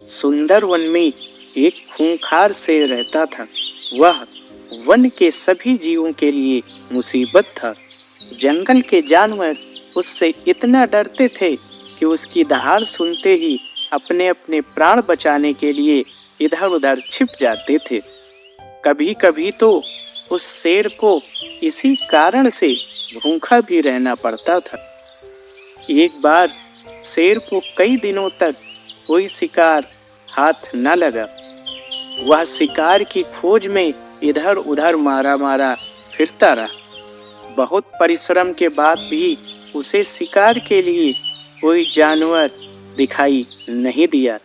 सुंदर वन में एक खूंखार शेर रहता था। वह वन के सभी जीवों के लिए मुसीबत था। जंगल के जानवर उससे इतना डरते थे कि उसकी दहाड़ सुनते ही अपने अपने प्राण बचाने के लिए इधर उधर छिप जाते थे। कभी कभी तो उस शेर को इसी कारण से भूखा भी रहना पड़ता था। एक बार शेर को कई दिनों तक कोई शिकार हाथ न लगा। वह शिकार की खोज में इधर उधर मारा मारा फिरता रहा। बहुत परिश्रम के बाद भी उसे शिकार के लिए कोई जानवर दिखाई नहीं दिया।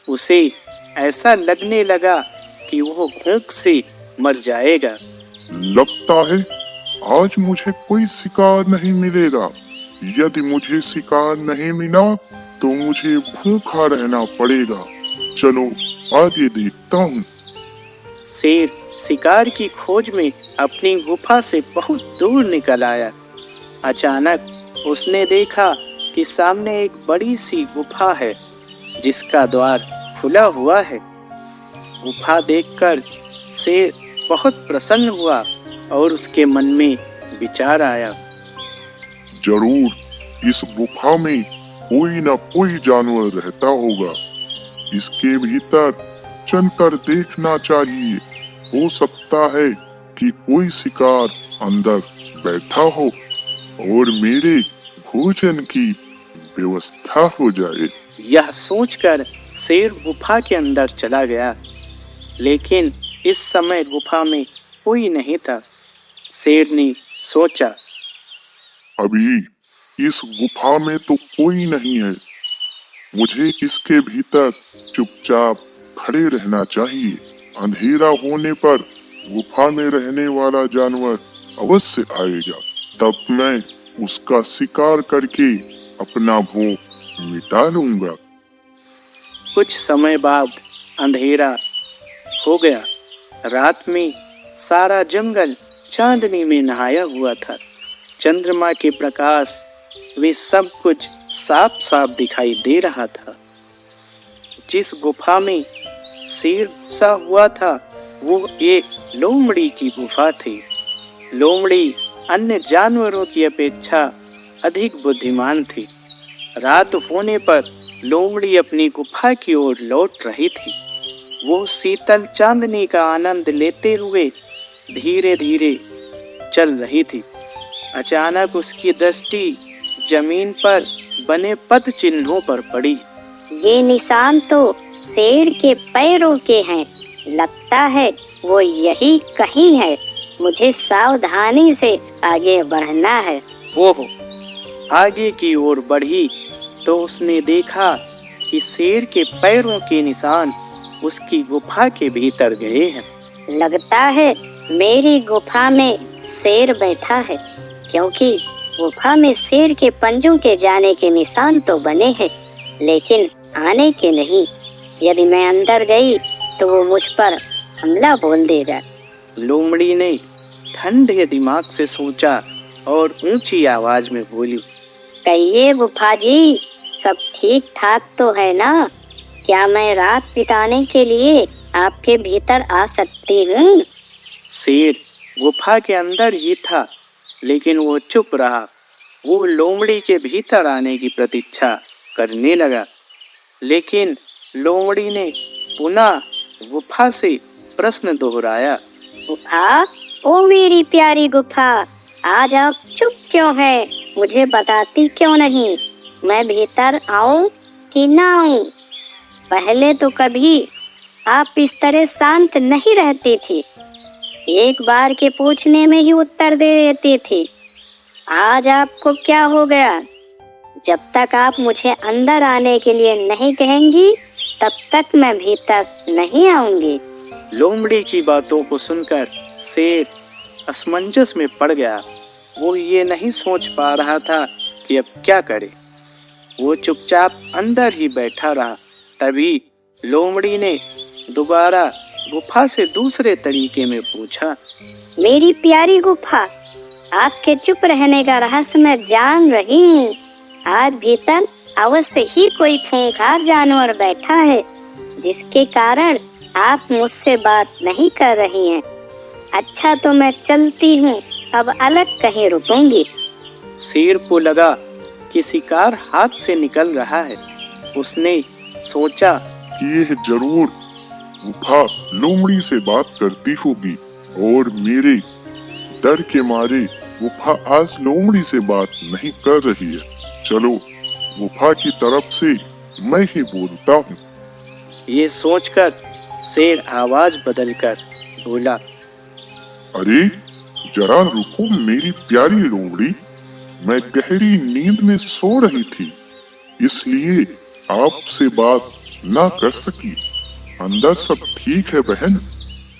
उसे ऐसा लगने लगा कि वो भूख से मर जाएगा। लगता है आज मुझे कोई शिकार नहीं मिलेगा। यदि मुझे शिकार नहीं मिला तो मुझे भूखा रहना पड़ेगा। चलो आगे देखता हूँ। शेर शिकार की खोज में अपनी गुफा से बहुत दूर निकल आया। अचानक उसने देखा कि सामने एक बड़ी सी गुफा है जिसका द्वार खुला हुआ है। गुफा देखकर शेर बहुत प्रसन्न हुआ और उसके मन में विचार आया। जरूर इस गुफा में कोई न कोई जानवर रहता होगा। इसके भीतर चलकर देखना चाहिए। हो सकता है कि कोई शिकार अंदर बैठा हो और मेरे भोजन की व्यवस्था हो जाए। यह सोचकर शेर गुफा के अंदर चला गया, लेकिन इस समय गुफा में कोई नहीं था। शेर ने सोचा, अभी इस गुफा में तो कोई नहीं है। मुझे इसके भीतर चुपचाप खड़े रहना चाहिए। अंधेरा होने पर गुफा में रहने वाला जानवर अवश्य आएगा। तब मैं उसका शिकार करके अपना भूख मिटा लूंगा। कुछ समय बाद अंधेरा हो गया। रात में सारा जंगल चांदनी में नहाया हुआ था। चंद्रमा के प्रकाश वे सब कुछ साफ साफ दिखाई दे रहा था। जिस गुफा में शेर घुसा हुआ था वो एक लोमड़ी की गुफा थी। लोमड़ी अन्य जानवरों की अपेक्षा अधिक बुद्धिमान थी। रात होने पर लोमड़ी अपनी गुफा की ओर लौट रही थी। वो शीतल चांदनी का आनंद लेते हुए धीरे धीरे चल रही थी। अचानक उसकी दृष्टि जमीन पर बने पद चिन्हों पर पड़ी। ये निशान तो शेर के पैरों के हैं। लगता है वो यही कहीं है। मुझे सावधानी से आगे बढ़ना है। वो आगे की ओर बढ़ी तो उसने देखा कि शेर के पैरों के निशान उसकी गुफा के भीतर गए हैं। लगता है मेरी गुफा में शेर बैठा है, क्योंकि गुफा में शेर के पंजों के जाने के निशान तो बने हैं, लेकिन आने के नहीं। यदि मैं अंदर गई तो वो मुझ पर हमला बोल देगा। लोमड़ी ने ठंडे दिमाग से सोचा और ऊंची आवाज में बोली, कहिए गुफा जी, सब ठीक ठाक तो है ना? क्या मैं रात बिताने के लिए आपके भीतर आ सकती हूँ? शेर गुफा के अंदर ही था, लेकिन वो चुप रहा। वो लोमड़ी के भीतर आने की प्रतीक्षा करने लगा, लेकिन लोमड़ी ने पुनः गुफा से प्रश्न दोहराया, गुफा, ओ मेरी प्यारी गुफा, आज आप चुप क्यों है? मुझे बताती क्यों नहीं? मैं भीतर आऊं कि ना आऊं? पहले तो कभी आप इस तरह शांत नहीं रहती थी। एक बार के पूछने में ही उत्तर दे देती थी। आज आपको क्या हो गया? जब तक आप मुझे अंदर आने के लिए नहीं कहेंगी तब तक मैं भीतर नहीं आऊंगी। लोमड़ी की बातों को सुनकर शेर असमंजस में पड़ गया। वो ये नहीं सोच पा रहा था कि अब क्या करे। वो चुपचाप अंदर ही बैठा रहा। तभी लोमड़ी ने दोबारा गुफा से दूसरे तरीके में पूछा, मेरी प्यारी गुफा, आपके चुप रहने का रहस्य मैं जान रही हूँ। आज भीतर अवश्य ही कोई खूंखार जानवर बैठा है जिसके कारण आप मुझसे बात नहीं कर रही हैं। अच्छा तो मैं चलती हूँ, अब अलग कहीं रुकूंगी। शेर को लगा कि शिकार हाथ से निकल रहा है। उसने सोचा, ये जरूर गुफा लोमड़ी से बात करती होगी और मेरे डर के मारे गुफा आज लोमड़ी से बात नहीं कर रही है। चलो गुफा की तरफ से मैं ही बोलता हूँ। ये सोचकर शेर आवाज बदलकर बोला, अरे जरा रुको मेरी प्यारी लोमड़ी, मैं गहरी नींद में सो रही थी, इसलिए आपसे बात ना कर सकी। अंदर सब ठीक है बहन,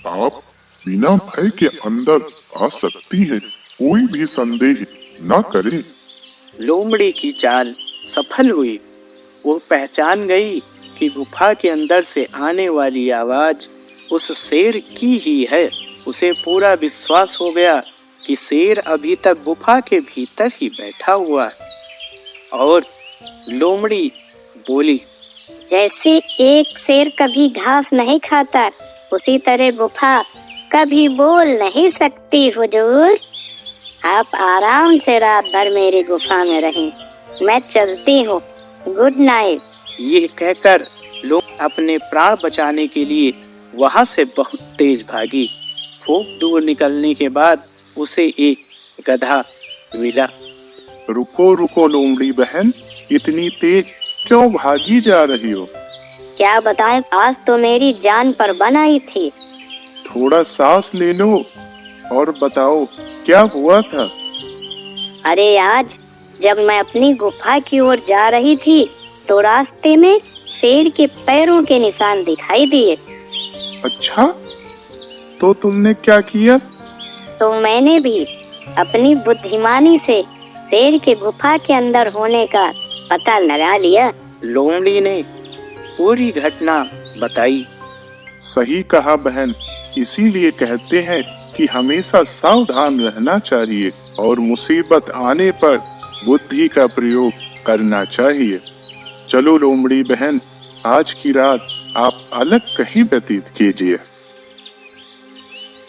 आप बिना भय के अंदर आ सकती है, कोई भी संदेह ना करे। लोमड़ी की चाल सफल हुई। वो पहचान गई कि गुफा के अंदर से आने वाली आवाज उस शेर की ही है। उसे पूरा विश्वास हो गया कि शेर अभी तक गुफा के भीतर ही बैठा हुआ है। और लोमड़ी बोली, जैसे एक शेर कभी घास नहीं खाता, उसी तरह गुफा कभी बोल नहीं सकती हुजूर। आप आराम से रात भर मेरी गुफा में रहें, मैं चलती हूँ। Good night. ये कहकर लोग अपने प्राण बचाने के लिए वहां से बहुत तेज भागी। खूब दूर निकलने के बाद उसे एक गधा मिला। रुको रुको लोमड़ी बहन, इतनी तेज क्यों भागी जा रही हो? क्या बताएं, आज तो मेरी जान पर बनाई थी। थोड़ा सांस ले लो और बताओ क्या हुआ था? अरे आज जब मैं अपनी गुफा की ओर जा रही थी तो रास्ते में शेर के पैरों के निशान दिखाई दिए। अच्छा, तो तुमने क्या किया? तो मैंने भी अपनी बुद्धिमानी से शेर के गुफा के अंदर होने का पता लगा लिया। लोमड़ी ने पूरी घटना बताई। सही कहा बहन, इसीलिए कहते हैं कि हमेशा सावधान रहना चाहिए और मुसीबत आने पर बुद्धि का प्रयोग करना चाहिए। चलो लोमड़ी बहन, आज की रात आप अलग कहीं व्यतीत कीजिए।